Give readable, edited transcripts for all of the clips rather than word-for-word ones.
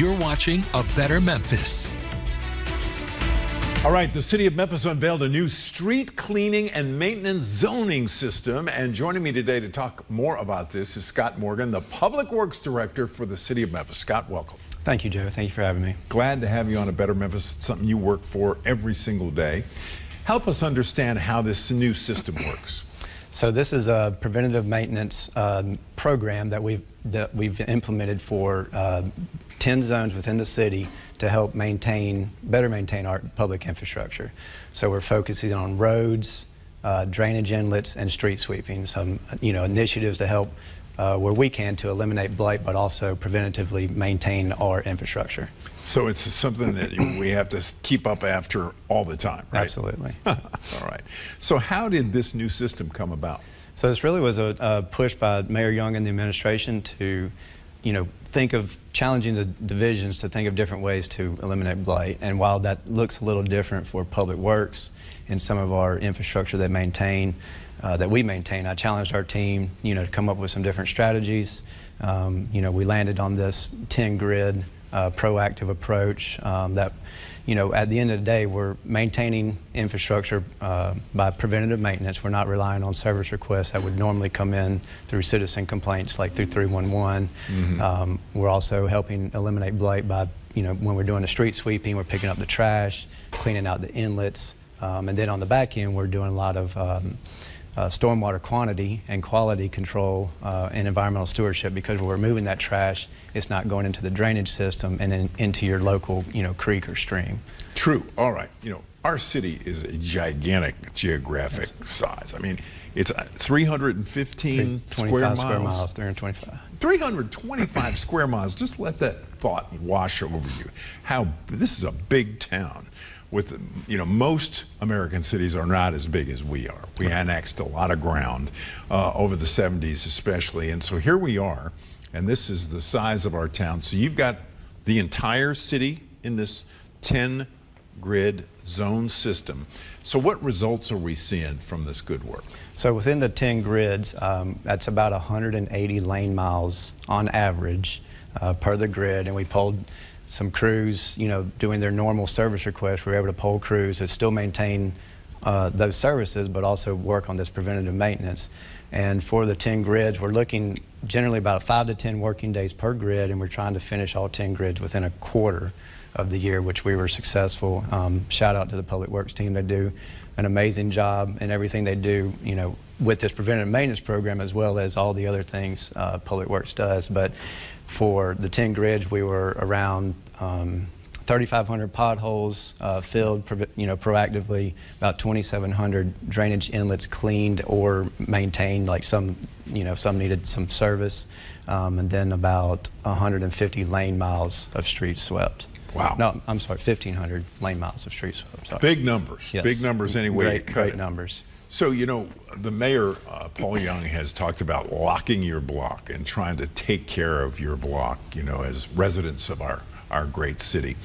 You're watching A Better Memphis. All right, the City of Memphis unveiled a new street cleaning and maintenance zoning system. And joining me today to talk more about this is Scott Morgan, the Public Works Director for the City of Memphis. Scott, welcome. Thank you, Joe. Thank you for having me. Glad to have you on A Better Memphis. It's something you work for every single day. Help us understand how this new system works. So this is a preventative maintenance program that we've implemented for 10 zones within the city to help better maintain our public infrastructure. So we're focusing on roads, drainage inlets, and street sweeping. Some initiatives to help where we can to eliminate blight, but also preventatively maintain our infrastructure. So it's something that we have to keep up after all the time, right? Absolutely. All right. So how did this new system come about? So this really was a push by Mayor Young and the administration to, think of challenging the divisions to think of different ways to eliminate blight. And while that looks a little different for Public Works and some of our infrastructure that we maintain, I challenged our team, to come up with some different strategies. We landed on this 10 grid proactive approach that, at the end of the day, we're maintaining infrastructure by preventative maintenance. We're not relying on service requests that would normally come in through citizen complaints like through 311. We're also helping eliminate blight by, when we're doing the street sweeping, we're picking up the trash, cleaning out the inlets, and then on the back end, we're doing a lot of stormwater quantity and quality control and environmental stewardship, because when we're moving that trash, it's not going into the drainage system and then into your local, creek or stream. True. All right. Our city is a gigantic geographic size. I mean, it's 315 square miles. 325. 325 square miles. Just let that thought wash over you. This is a big town. With most American cities are not as big as we are. We annexed a lot of ground over the 70s especially, and so here we are, and this is the size of our town. So you've got the entire city in this 10 grid zone system. So what results are we seeing from this good work? So within the 10 grids, that's about 180 lane miles on average per the grid, and we polled some crews, doing their normal service requests. We were able to poll crews that still maintain those services, but also work on this preventative maintenance. And for the 10 grids, we're looking generally about 5 to 10 working days per grid, and we're trying to finish all 10 grids within a quarter of the year, which we were successful. Shout out to the Public Works team. They do an amazing job in everything they do, with this preventative maintenance program, as well as all the other things Public Works does. But for the 10 grids, we were around 3,500 potholes filled, proactively, about 2,700 drainage inlets cleaned or maintained, like some needed some service, and then about 150 lane miles of streets swept. Wow. No, I'm sorry, 1,500 lane miles of streets swept. Sorry. Big numbers. Yes. Big numbers anyway. Great numbers. So, the mayor, Paul Young, has talked about locking your block and trying to take care of your block, as residents of our great city.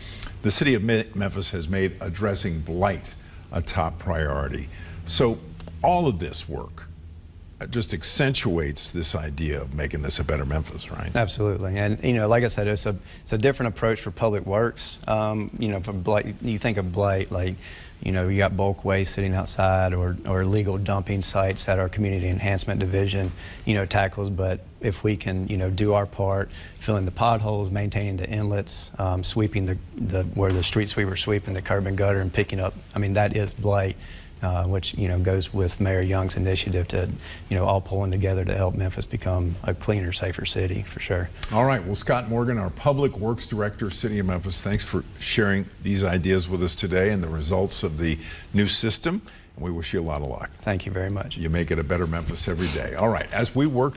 The City of Memphis has made addressing blight a top priority. So all of this work just accentuates this idea of making this a better Memphis, right? Absolutely. And, like I said, it's a different approach for Public Works. For blight, you think of blight like, you got bulk waste sitting outside or illegal dumping sites that our community enhancement division, tackles. But if we can, do our part, filling the potholes, maintaining the inlets, sweeping where the street sweeper sweeping the curb and gutter and picking up, that is blight. Which goes with Mayor Young's initiative to all pulling together to help Memphis become a cleaner, safer city, for sure. All right. Well, Scott Morgan, our Public Works Director, City of Memphis, thanks for sharing these ideas with us today and the results of the new system. And we wish you a lot of luck. Thank you very much. You make it a better Memphis every day. All right. As we work